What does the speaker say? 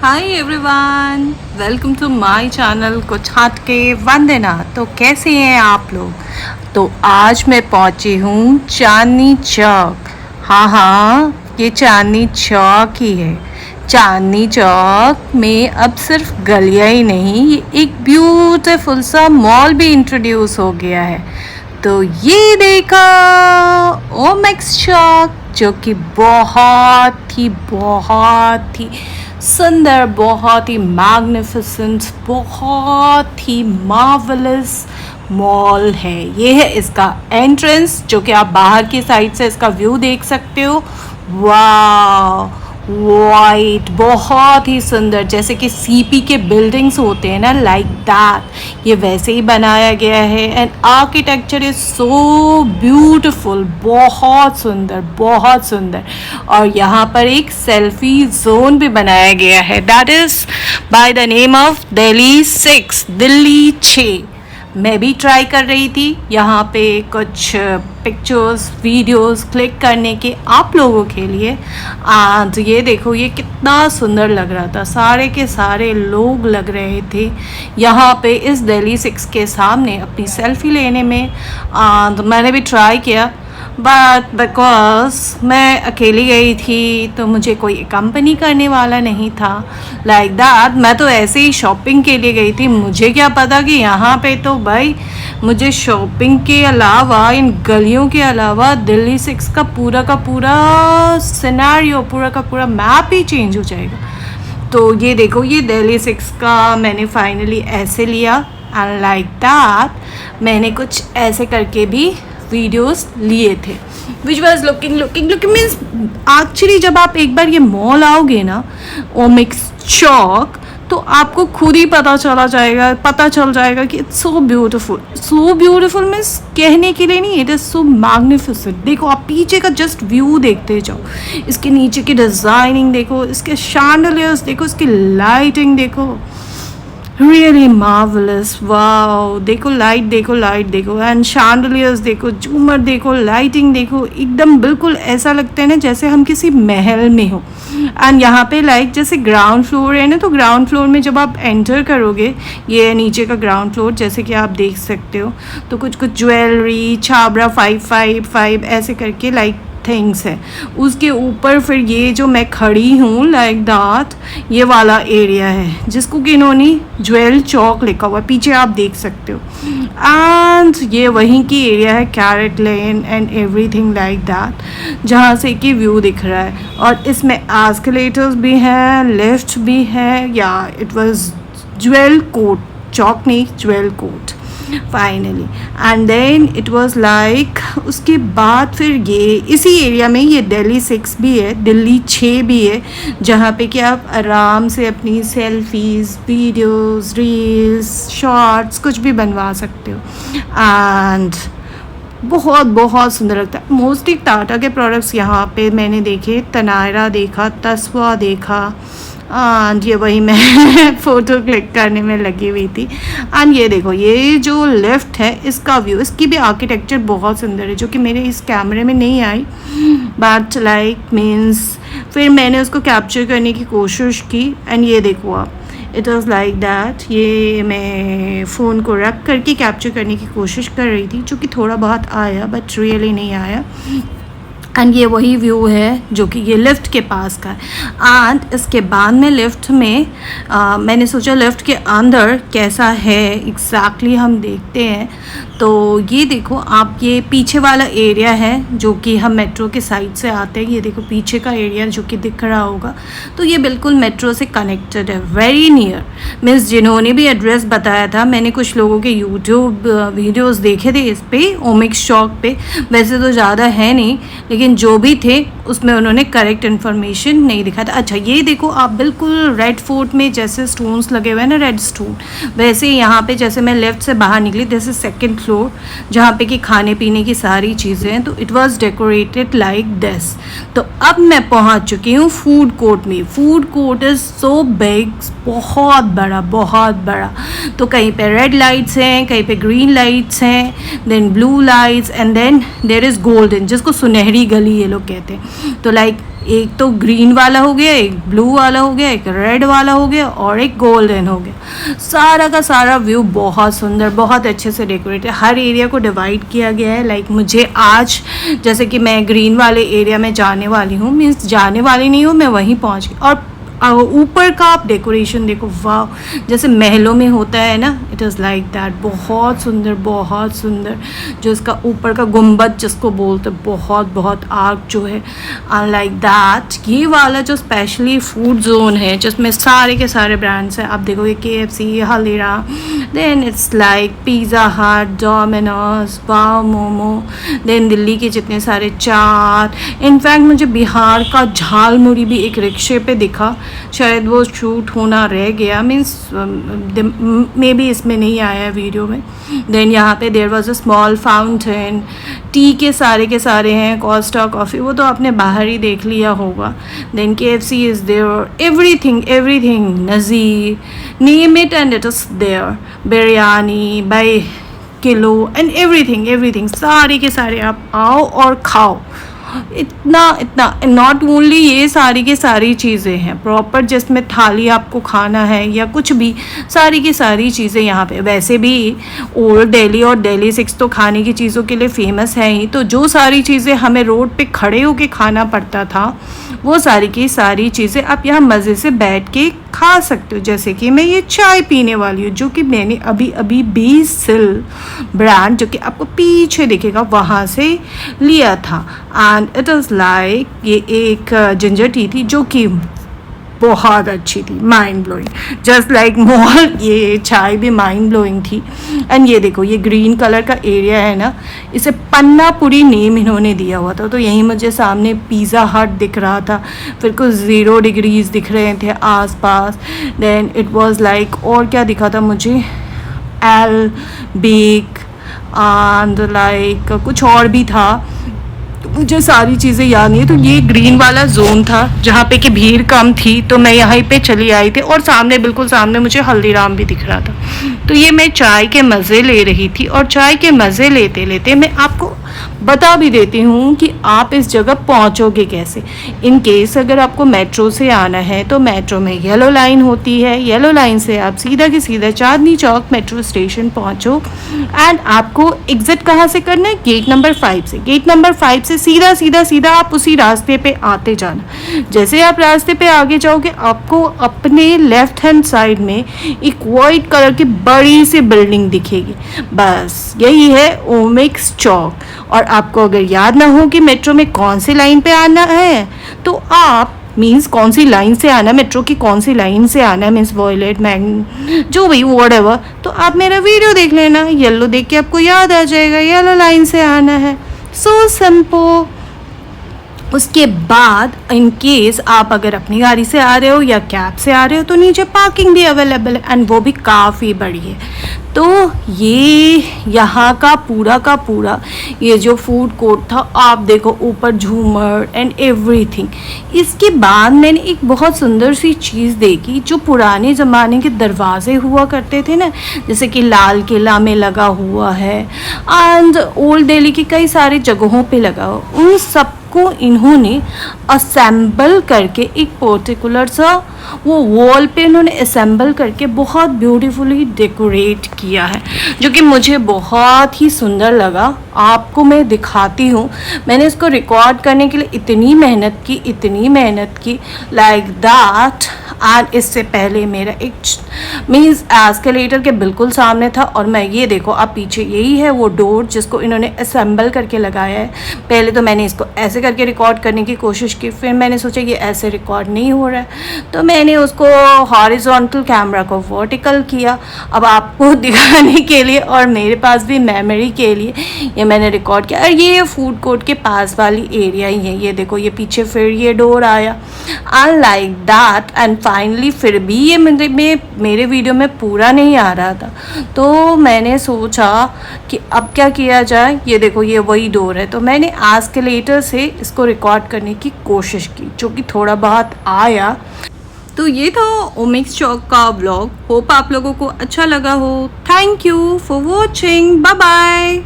Hi everyone, welcome to my channel कुछ हट के वंदना। तो कैसे हैं आप लोग? तो आज मैं पहुंची हूँ चांदनी चौक। हाँ, ये चांदनी चौक ही है। चांदनी चौक में अब सिर्फ गलियाँ ही नहीं, ये एक ब्यूटीफुल सा मॉल भी इंट्रोड्यूस हो गया है। तो ये देखा ओमेक्स चौक, जो कि बहुत ही सुंदर, बहुत ही मैग्निफिसेंट, बहुत ही मार्वलस मॉल है। ये है इसका एंट्रेंस, जो कि आप बाहर की साइड से इसका व्यू देख सकते हो। वाह, वाइट, बहुत ही सुंदर, जैसे कि सीपी के बिल्डिंग्स होते हैं ना, लाइक दैट ये वैसे ही बनाया गया है। And architecture is so beautiful, बहुत सुंदर, बहुत सुंदर। और यहाँ पर एक सेल्फी जोन भी बनाया गया है, that is by the name of Delhi 6। मैं भी ट्राई कर रही थी यहाँ पे कुछ पिक्चर्स वीडियोस क्लिक करने के आप लोगों के लिए। एंड ये देखो, ये कितना सुंदर लग रहा था, सारे के सारे लोग लग रहे थे यहाँ पे इस दिल्ली 6 के सामने अपनी सेल्फी लेने में। एंड मैंने भी ट्राई किया, बट बिकॉज मैं अकेली गई थी तो मुझे कोई कंपनी करने वाला नहीं था, लाइक दैट। मैं तो ऐसे ही शॉपिंग के लिए गई थी, मुझे क्या पता कि यहाँ पे तो भाई मुझे शॉपिंग के अलावा, इन गलियों के अलावा दिल्ली 6 का पूरा सिनेरियो, पूरा का पूरा मैप ही चेंज हो जाएगा। तो ये देखो, ये दिल्ली 6 का मैंने फाइनली ऐसे लिया। एंड लाइक दैट मैंने कुछ ऐसे करके भी वीडियोस लिए थे, which was looking means actually जब आप एक बार ये मॉल आओगे ना, ओमिक्स चौक, तो आपको खुद ही पता चल जाएगा कि इट्स सो ब्यूटिफुल मीन्स कहने के लिए नहीं, इट इज़ सो मैग्निफिसेंट। देखो, आप पीछे का जस्ट व्यू देखते जाओ, इसके नीचे की डिज़ाइनिंग देखो, इसके शैंडलियर्स देखो, इसकी लाइटिंग देखो, रियली मार्वलस। वाओ, देखो लाइट देखो एंड शैंडलियर्स देखो, झूमर देखो, लाइटिंग देखो, एकदम बिल्कुल ऐसा लगता है ना जैसे हम किसी महल में हो। एंड यहाँ पे लाइक जैसे ग्राउंड फ्लोर है ना, तो ग्राउंड फ्लोर में जब आप एंटर करोगे, ये नीचे का ग्राउंड फ्लोर जैसे कि आप देख सकते हो, तो कुछ ज्वेलरी, छाबरा 555 ऐसे करके लाइक थिंग्स है। उसके ऊपर फिर ये जो मैं खड़ी हूँ लाइक दैट, ये वाला एरिया है जिसको कि इन्होंने ज्वेल चौक लिखा हुआ है, पीछे आप देख सकते हो। एंड ये वहीं की एरिया है, carat lane and everything like that, जहाँ से कि व्यू दिख रहा है। और इसमें एस्केलेटर्स भी हैं, लिफ्ट भी है। या इट वाज ज्वेल कोर्ट, चौक नहीं, jewel court finally. And then it was like, उसके बाद फिर ये इसी एरिया में ये दिल्ली 6 भी है, दिल्ली 6 भी है, जहाँ पे कि आप आराम से अपनी सेल्फीज़, वीडियोस, रील्स, शॉर्ट्स कुछ भी बनवा सकते हो। एंड बहुत सुंदर लगता है। मोस्टली टाटा के प्रोडक्ट्स यहाँ पे मैंने देखे, तनायरा देखा, तस्वा देखा। एंड ये वही मैं फ़ोटो क्लिक करने में लगी हुई थी। एंड ये देखो, ये जो लिफ्ट है, इसका व्यू, इसकी भी आर्किटेक्चर बहुत सुंदर है, जो कि मेरे इस कैमरे में नहीं आई, बट लाइक मीन्स फिर मैंने उसको कैप्चर करने की कोशिश की। एंड ये देखो आप, इट वॉज़ लाइक दैट। ये मैं फ़ोन को रख करके कैप्चर करने की कोशिश कर रही थी, जो कि थोड़ा बहुत आया बट रियली नहीं आया। एंड ये वही व्यू है जो कि ये लिफ्ट के पास का है। एंड इसके बाद में लिफ्ट में मैंने सोचा लिफ्ट के अंदर कैसा है एग्जैक्टली हम देखते हैं। तो ये देखो आप, ये पीछे वाला एरिया है जो कि हम मेट्रो के साइड से आते हैं। ये देखो पीछे का एरिया जो कि दिख रहा होगा, तो ये बिल्कुल मेट्रो से कनेक्टेड है, वेरी नियर। मीन्स जिन्होंने भी एड्रेस बताया था, मैंने कुछ लोगों के यूट्यूब वीडियोस देखे थे इस पे, ओमिक्स चौक पे। वैसे तो ज़्यादा है नहीं, लेकिन जो भी थे उसमें उन्होंने करेक्ट इन्फॉर्मेशन नहीं दिखाया था। अच्छा, ये देखो आप, बिल्कुल रेड फोर्ट में जैसे स्टोन्स लगे हुए हैं ना, रेड स्टोन, वैसे यहाँ पे जैसे मैं लेफ्ट से बाहर निकली, दिस इज सेकेंड फ्लोर, जहाँ पे कि खाने पीने की सारी चीज़ें हैं। तो it was decorated like this. तो अब मैं पहुँच चुकी हूँ फूड कोर्ट में। Food court is so big, बहुत बड़ा। तो कहीं पे रेड लाइट्स हैं, कहीं पे ग्रीन लाइट्स हैं, then blue lights, and then there is golden, जिसको सुनहरी गली ये लोग कहते हैं। तो लाइक एक तो ग्रीन वाला हो गया, एक ब्लू वाला हो गया, एक रेड वाला हो गया और एक गोल्डन हो गया। सारा का सारा व्यू बहुत सुंदर, बहुत अच्छे से डेकोरेट है। हर एरिया को डिवाइड किया गया है। लाइक मुझे आज जैसे कि मैं ग्रीन वाले एरिया में जाने वाली हूँ, मीन्स जाने वाली नहीं हूँ, मैं वहीं पहुँच गई। और ऊपर का आप डेकोरेशन देखो, वाह, जैसे महलों में होता है ना, इट इज़ लाइक दैट। बहुत सुंदर, बहुत सुंदर। जो इसका ऊपर का गुंबद जिसको बोलते, बहुत बहुत आर्क जो है, लाइक दैट। ये वाला जो स्पेशली फूड जोन है जिसमें सारे के सारे ब्रांड्स हैं, आप देखोगे KFC, Haldiram's, then it's like pizza hut, Domino's, Wow Momo, then Delhi के जितने सारे चाट। इनफैक्ट मुझे बिहार का झालमुड़ी भी एक रिक्शे पे दिखा, शायद वो शूट होना रह गया, मीन्स मे बी इसमें नहीं आया है वीडियो में। देन यहाँ पे there was a small fountain. टी के सारे हैं, कोस्टा कॉफ़ी, वो तो आपने बाहर ही देख लिया होगा। Then KFC is there, everything, Nazeer, name it and it is there. Biryani by kilo and everything, सारे के सारे आप आओ और खाओ। इतना नॉट ओनली ये सारी की सारी चीज़ें हैं प्रॉपर, जिसमें थाली आपको खाना है या कुछ भी, सारी की सारी चीज़ें यहाँ पे। वैसे भी ओल्ड दिल्ली और दिल्ली 6 तो खाने की चीज़ों के लिए फेमस है ही, तो जो सारी चीज़ें हमें रोड पे खड़े होके खाना पड़ता था, वो सारी की सारी चीज़ें आप यहाँ मज़े से बैठ के खा सकते हो। जैसे कि मैं ये चाय पीने वाली हूँ, जो कि मैंने अभी BSIL ब्रांड, जो कि आपको पीछे दिखेगा, वहाँ से लिया था। एंड इट इज़ लाइक, ये एक जिंजर टी थी जो कि बहुत अच्छी थी, mind blowing, just like mall. ये चाय भी माइंड ब्लोइंग थी। एंड ये देखो, ये ग्रीन कलर का एरिया है ना, इसे पन्नापुरी नेम इन्होंने दिया हुआ था। तो यहीं मुझे सामने पिज़्ज़ा हट दिख रहा था, फिर कुछ 0 डिग्रीज दिख रहे थे आसपास। देन इट वाज लाइक, और क्या दिखा था मुझे, एल बेक एंड लाइक कुछ और भी था, मुझे सारी चीज़ें याद नहीं है। तो ये ग्रीन वाला जोन था जहाँ पे कि भीड़ कम थी, तो मैं यहाँ पे चली आई थी। और सामने, बिल्कुल सामने मुझे हल्दीराम भी दिख रहा था। तो ये मैं चाय के मज़े ले रही थी, और चाय के मज़े लेते लेते मैं आपको बता भी देती हूँ कि आप इस जगह पहुँचोगे कैसे। इन केस अगर आपको मेट्रो से आना है तो मेट्रो में येलो लाइन होती है, येलो लाइन से आप सीधा के सीधा चांदनी चौक मेट्रो स्टेशन पहुँचो। एंड आपको एग्जिट कहाँ से करना है, गेट नंबर 5 से। गेट नंबर 5 से सीधा आप उसी रास्ते पे आते जाना। जैसे आप रास्ते पे आगे जाओगे, आपको अपने लेफ्ट हैंड साइड में एक वाइट कलर की बड़ी सी बिल्डिंग दिखेगी, बस यही है ओमिक्स चौक। और आपको अगर याद ना हो कि मेट्रो में कौन सी लाइन पे आना है, तो आप मीन्स कौन सी लाइन से आना, मेट्रो की कौन सी लाइन से आना है, मीन्स वॉयलेट, मैग, जो भी व्हाटएवर, तो आप मेरा वीडियो देख लेना, येलो देख के आपको याद आ जाएगा, येलो लाइन से आना है। So simple. उसके बाद इन केस आप अगर अपनी गाड़ी से आ रहे हो या कैब से आ रहे हो, तो नीचे पार्किंग भी अवेलेबल है, एंड वो भी काफ़ी बड़ी है। तो ये यहाँ का पूरा ये जो फूड कोर्ट था, आप देखो ऊपर झूमर एंड एवरीथिंग। इसके बाद मैंने एक बहुत सुंदर सी चीज़ देखी, जो पुराने ज़माने के दरवाजे हुआ करते थे ना, जैसे कि लाल किला में लगा हुआ है एंड ओल्ड दिल्ली की कई सारी जगहों पे लगा हुआ, उन सब को इन्होंने असेंबल करके एक पर्टिकुलर सा वो वॉल पे इन्होंने असेंबल करके बहुत ब्यूटीफुली डेकोरेट किया है, जो कि मुझे बहुत ही सुंदर लगा। आपको मैं दिखाती हूँ। मैंने इसको रिकॉर्ड करने के लिए इतनी मेहनत की लाइक दैट। एंड इससे पहले मेरा एक मीन्स एस्केलेटर के बिल्कुल सामने था, और मैं ये देखो अब पीछे यही है वो डोर जिसको इन्होंने असेंबल करके लगाया है। पहले तो मैंने इसको ऐसे करके रिकॉर्ड करने की कोशिश की, फिर मैंने सोचा ये ऐसे रिकॉर्ड नहीं हो रहा है, तो मैंने उसको हॉरिजॉन्टल कैमरा को वर्टिकल किया। अब आपको दिखाने के लिए और मेरे पास भी मेमोरी के लिए ये मैंने रिकॉर्ड किया। और ये फूड कोर्ट के पास वाली एरिया ही है, ये देखो, ये पीछे फिर ये डोर आया and like that. And finally फिर भी ये मेरे वीडियो में पूरा नहीं आ रहा था, तो मैंने सोचा कि अब क्या किया जाए। ये देखो, ये वही डोर है, तो मैंने एस्केलेटर से इसको रिकॉर्ड करने की कोशिश की, जो कि थोड़ा बहुत आया। तो ये था ओमिक्स चौक का व्लॉग। होप आप लोगों को अच्छा लगा हो। Thank you for watching, bye bye.